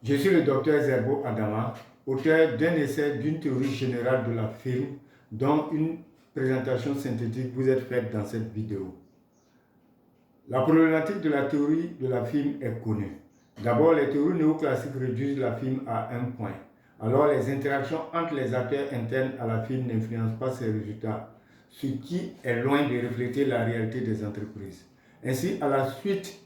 Je suis le docteur Zerbo Adama, auteur d'un essai d'une théorie générale de la firme, dont une présentation synthétique vous est faite dans cette vidéo. La problématique de la théorie de la firme est connue. D'abord, les théories néoclassiques réduisent la firme à un point. Alors, les interactions entre les acteurs internes à la firme n'influencent pas ses résultats, ce qui est loin de refléter la réalité des entreprises. Ainsi, à la suite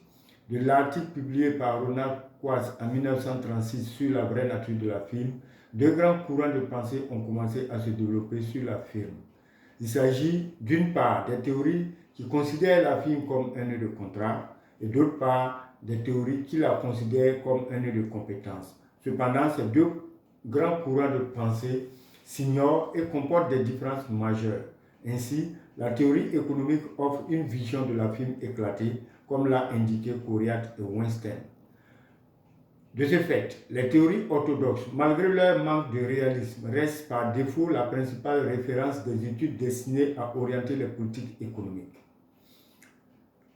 de l'article publié par Ronald Coase en 1936 sur la vraie nature de la firme, deux grands courants de pensée ont commencé à se développer sur la firme. Il s'agit d'une part des théories qui considèrent la firme comme un nœud de contrat et d'autre part des théories qui la considèrent comme un nœud de compétence. Cependant, ces deux grands courants de pensée s'ignorent et comportent des différences majeures. Ainsi, la théorie économique offre une vision de la firme éclatée, comme l'a indiqué Coriat et Weinstein. De ce fait, les théories orthodoxes, malgré leur manque de réalisme, restent par défaut la principale référence des études destinées à orienter les politiques économiques.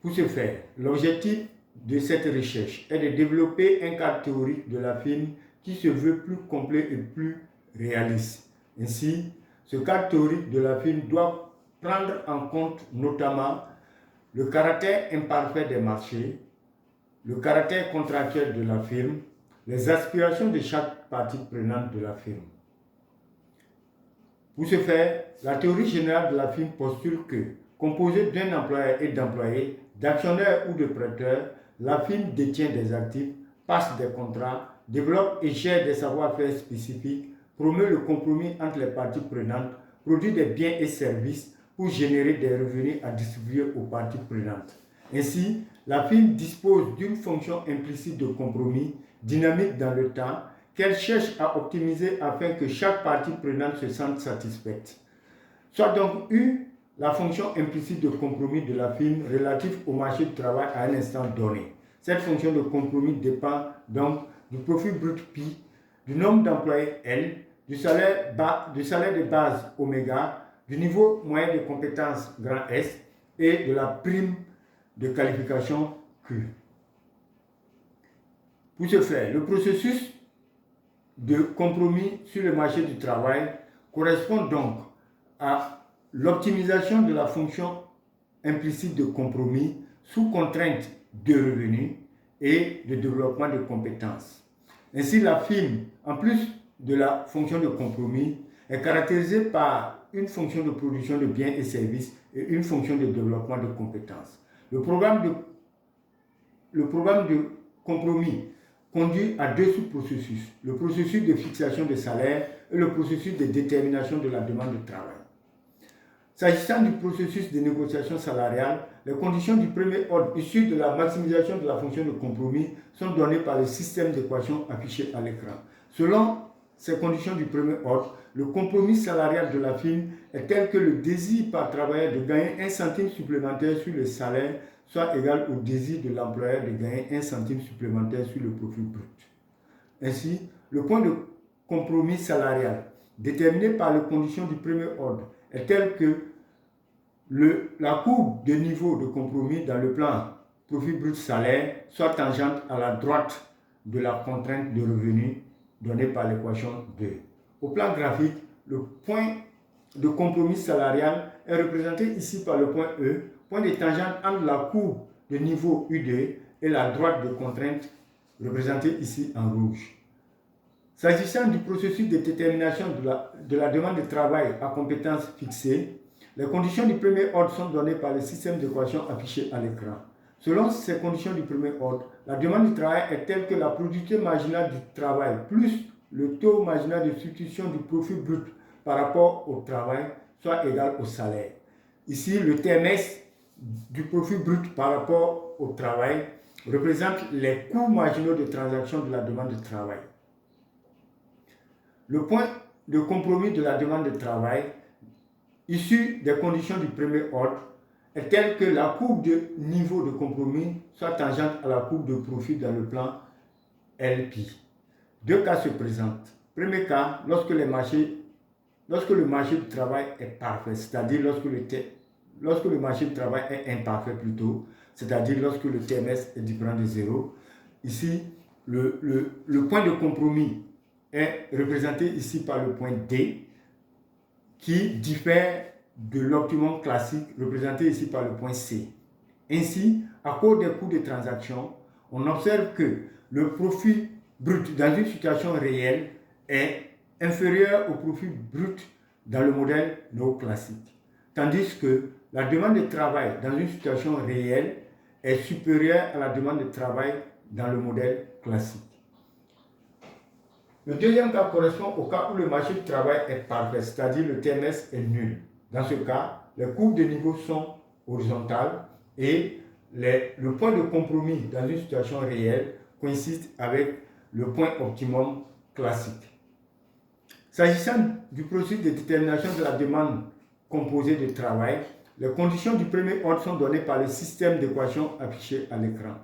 Pour ce faire, l'objectif de cette recherche est de développer un cadre théorique de la firme qui se veut plus complet et plus réaliste. Ainsi, ce cadre théorique de la firme doit prendre en compte notamment le caractère imparfait des marchés, le caractère contractuel de la firme, les aspirations de chaque partie prenante de la firme. Pour ce faire, la théorie générale de la firme postule que, composée d'un employeur et d'employés, d'actionnaires ou de prêteurs, la firme détient des actifs, passe des contrats, développe et gère des savoir-faire spécifiques, promeut le compromis entre les parties prenantes, produit des biens et services pour générer des revenus à distribuer aux parties prenantes. Ainsi, la firme dispose d'une fonction implicite de compromis, dynamique dans le temps, qu'elle cherche à optimiser afin que chaque partie prenante se sente satisfaite. Soit donc eu la fonction implicite de compromis de la firme relative au marché du travail à un instant donné. Cette fonction de compromis dépend donc du profit brut Pi, du nombre d'employés L, du salaire de base oméga, du niveau moyen de compétence grand S et de la prime de qualification Q. Pour ce faire, le processus de compromis sur le marché du travail correspond donc à l'optimisation de la fonction implicite de compromis sous contrainte de revenus et de développement de compétences. Ainsi, la firme, en plus de la fonction de compromis, est caractérisée par une fonction de production de biens et services et une fonction de développement de compétences. Le programme de compromis conduit à deux sous-processus, le processus de fixation des salaires et le processus de détermination de la demande de travail. S'agissant du processus de négociation salariale, les conditions du premier ordre issues de la maximisation de la fonction de compromis sont données par le système d'équations affiché à l'écran. Selon ces conditions du premier ordre, le compromis salarial de la firme est tel que le désir par travailleur de gagner 1 centime supplémentaire sur le salaire soit égal au désir de l'employeur de gagner 1 centime supplémentaire sur le profit brut. Ainsi, le point de compromis salarial déterminé par les conditions du premier ordre est tel que la courbe de niveau de compromis dans le plan profit brut salaire soit tangente à la droite de la contrainte de revenu donnée par l'équation 2. Au plan graphique, le point de compromis salarial est représenté ici par le point E, point de tangente entre la courbe de niveau U2 et la droite de contrainte représentée ici en rouge. S'agissant du processus de détermination de la demande de travail à compétences fixées, les conditions du premier ordre sont données par le système d'équations affiché à l'écran. Selon ces conditions du premier ordre, la demande du travail est telle que la productivité marginale du travail plus le taux marginal de substitution du profit brut par rapport au travail soit égal au salaire. Ici, le TMS du profit brut par rapport au travail représente les coûts marginaux de transaction de la demande de travail. Le point de compromis de la demande de travail issu des conditions du premier ordre est tel que la courbe de niveau de compromis soit tangente à la courbe de profit dans le plan LP. Deux cas se présentent. Premier cas, lorsque le marché du travail est parfait, c'est-à-dire lorsque le marché du travail est imparfait plutôt, c'est-à-dire lorsque le TMS est différent de 0. Ici, le point de compromis est représenté ici par le point D, qui diffère de l'optimum classique représenté ici par le point C. Ainsi, à cause des coûts de transaction, on observe que le profit brut dans une situation réelle est inférieur au profit brut dans le modèle néoclassique, tandis que la demande de travail dans une situation réelle est supérieure à la demande de travail dans le modèle classique. Le deuxième cas correspond au cas où le marché du travail est parfait, c'est-à-dire le TMS est nul. Dans ce cas, les courbes de niveau sont horizontales et le point de compromis dans une situation réelle coïncide avec le point optimum classique. S'agissant du processus de détermination de la demande composée de travail, les conditions du premier ordre sont données par le système d'équations affiché à l'écran.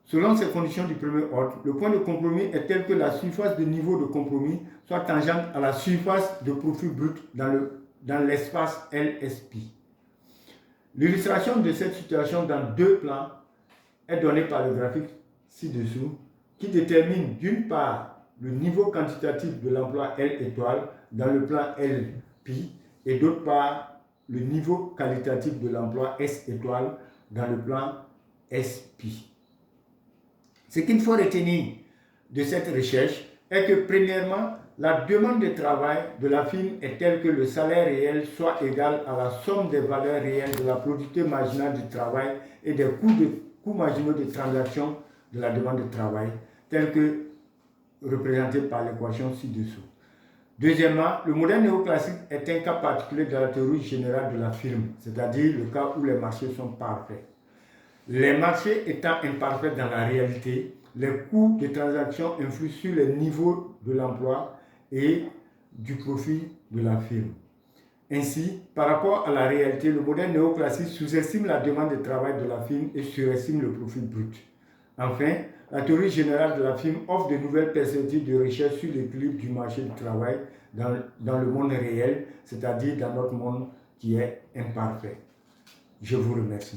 Selon ces conditions du premier ordre, le point de compromis est tel que la surface de niveau de compromis soit tangente à la surface de profit brut dans l'espace LSP. L'illustration de cette situation dans deux plans est donnée par le graphique ci-dessous, qui détermine d'une part le niveau quantitatif de l'emploi L étoile dans le plan LP et d'autre part le niveau qualitatif de l'emploi S étoile dans le plan SP. Ce qu'il faut retenir de cette recherche est que, premièrement, la demande de travail de la firme est telle que le salaire réel soit égal à la somme des valeurs réelles de la productivité marginale du travail et des coûts marginaux de transaction de la demande de travail, tels que représentés par l'équation ci-dessous. Deuxièmement, le modèle néoclassique est un cas particulier de la théorie générale de la firme, c'est-à-dire le cas où les marchés sont parfaits. Les marchés étant imparfaits dans la réalité, les coûts de transaction influent sur les niveaux de l'emploi et du profit de la firme. Ainsi, par rapport à la réalité, le modèle néoclassique sous-estime la demande de travail de la firme et surestime le profit brut. Enfin, la théorie générale de la firme offre de nouvelles perspectives de recherche sur l'équilibre du marché du travail dans le monde réel, c'est-à-dire dans notre monde qui est imparfait. Je vous remercie.